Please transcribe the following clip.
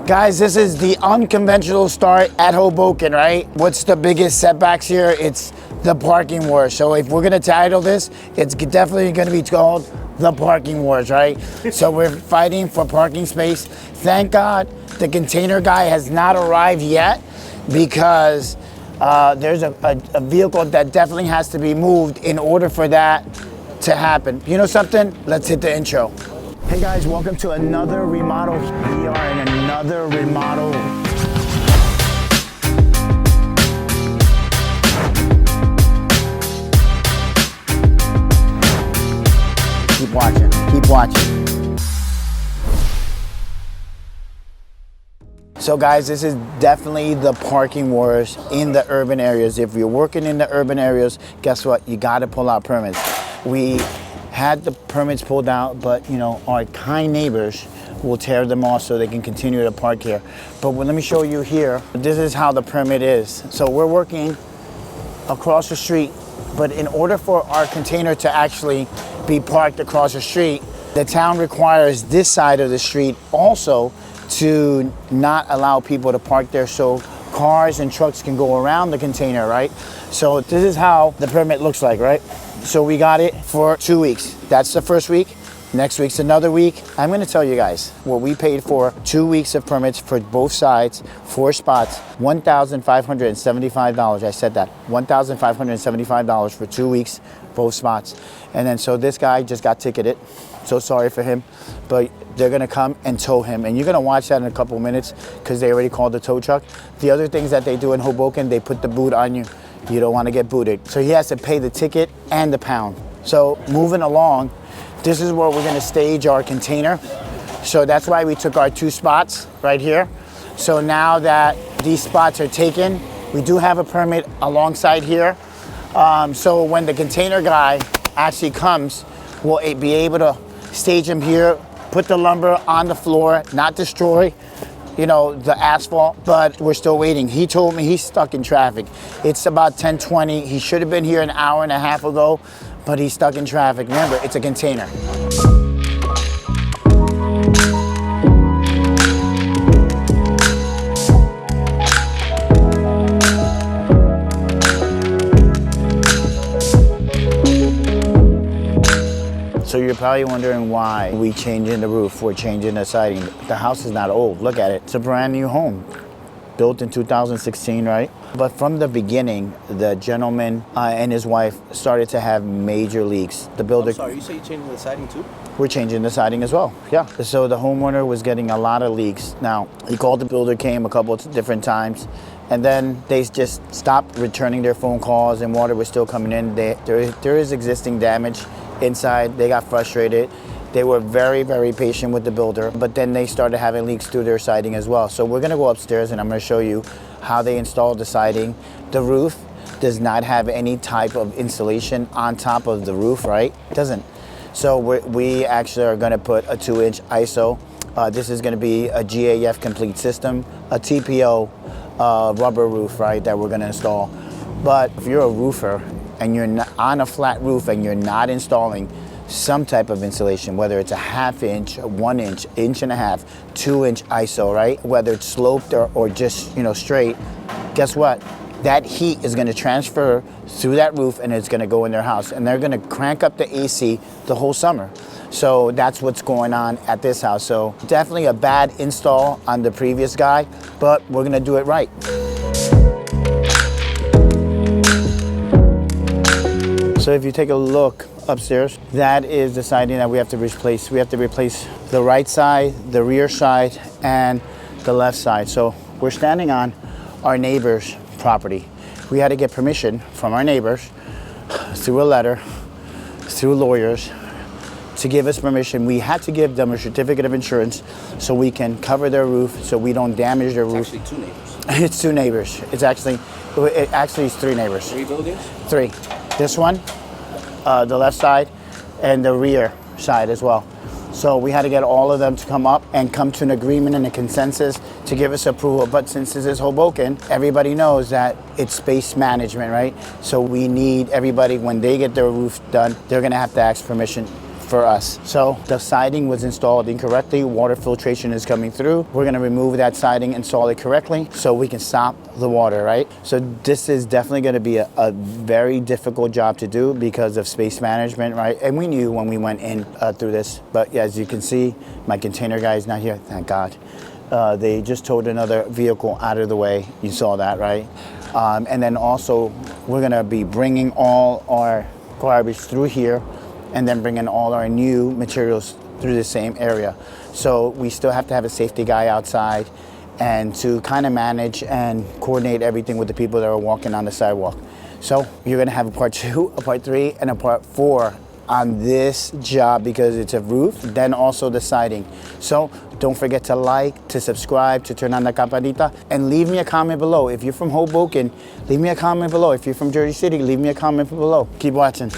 Guys, this is the unconventional start at Hoboken, right? What's the biggest setbacks here? It's the parking wars. So if we're gonna title this, it's definitely gonna be called the parking wars, right? So we're fighting for parking space. Thank God the container guy has not arrived yet, because there's a vehicle that definitely has to be moved in order for that to happen. You know something? Let's hit the intro. Hey guys, welcome to another remodel. We are in another remodel. Keep watching, keep watching. So guys, this is definitely the parking wars in the urban areas. If you're working in the urban areas, guess what? You gotta pull out permits. We had the permits pulled out, but you know, our kind neighbors will tear them off so they can continue to park here. But let me show you here. This is how the permit is. So we're working across the street, but in order for our container to actually be parked across the street, the town requires this side of the street also to not allow people to park there, so cars and trucks can go around the container, right? So this is how the permit looks like, right? So we got it for 2 weeks. That's the first week. Next week's another week. I'm gonna tell you guys what we paid for 2 weeks of permits for both sides, 4 spots, $1,575. I said that, $1,575 for 2 weeks, both spots. And then so this guy just got ticketed. So sorry for him, but they're gonna come and tow him. And you're gonna watch that in a couple minutes because they already called the tow truck. The other things that they do in Hoboken, they put the boot on you. You don't wanna get booted. So he has to pay the ticket and the pound. So moving along, this is where we're gonna stage our container. So that's why we took our 2 spots right here. So now that these spots are taken, we do have a permit alongside here. So when the container guy actually comes, we'll be able to stage him here, put the lumber on the floor, not destroy, you know, the asphalt, but we're still waiting. He told me he's stuck in traffic. It's about 10:20. He should have been here an hour and a half ago, but he's stuck in traffic. Remember, it's a container. So you're probably wondering why we changing the roof, we're changing the siding. The house is not old, look at it. It's a brand new home, built in 2016, right? But from the beginning, the gentleman and his wife started to have major leaks. The builder— I'm sorry, you say you're changing the siding too? We're changing the siding as well, yeah. So the homeowner was getting a lot of leaks. Now, he called the builder, came a couple of different times, and then they just stopped returning their phone calls and water was still coming in. There is existing damage inside. They got frustrated. They were very, very patient with the builder, but then they started having leaks through their siding as well. So we're gonna go upstairs and I'm gonna show you how they installed the siding. The roof does not have any type of insulation on top of the roof, right? It doesn't. So we actually are gonna put a 2-inch ISO. This is gonna be a GAF complete system, a TPO rubber roof, right, that we're gonna install. But if you're a roofer and you're not on a flat roof and you're not installing some type of insulation, whether it's a 1/2 inch, 1 inch, 1.5 inch, 2-inch ISO, right? Whether it's sloped or just, you know, straight, guess what? That heat is gonna transfer through that roof and it's gonna go in their house and they're gonna crank up the AC the whole summer. So that's what's going on at this house. So definitely a bad install on the previous guy, but we're gonna do it right. So if you take a look upstairs, that is the siding that we have to replace. We have to replace the right side, the rear side, and the left side. So we're standing on our neighbor's property. We had to get permission from our neighbors through a letter, through lawyers, to give us permission. We had to give them a certificate of insurance so we can cover their roof, so we don't damage their roof. It's actually 2 neighbors. It's 2 neighbors. It actually is 3 neighbors. 3 buildings? 3. This one, the left side, and the rear side as well. So we had to get all of them to come up and come to an agreement and a consensus to give us approval. But since this is Hoboken, everybody knows that it's space management, right? So we need everybody, when they get their roof done, they're gonna have to ask permission for us. So the siding was installed incorrectly. Water filtration is coming through. We're gonna remove that siding, install it correctly so we can stop the water, right? So this is definitely gonna be a very difficult job to do because of space management, right? And we knew when we went in through this, but yeah, as you can see, my container guy is not here, thank God. They just towed another vehicle out of the way. You saw that, right? And then also, we're gonna be bringing all our garbage through here and then bringing all our new materials through the same area. So we still have to have a safety guy outside and to kind of manage and coordinate everything with the people that are walking on the sidewalk. So you're gonna have a part 2, a part 3, and a part 4 on this job because it's a roof, then also the siding. So don't forget to like, to subscribe, to turn on the campanita, and leave me a comment below. If you're from Hoboken, leave me a comment below. If you're from Jersey City, leave me a comment below. Keep watching.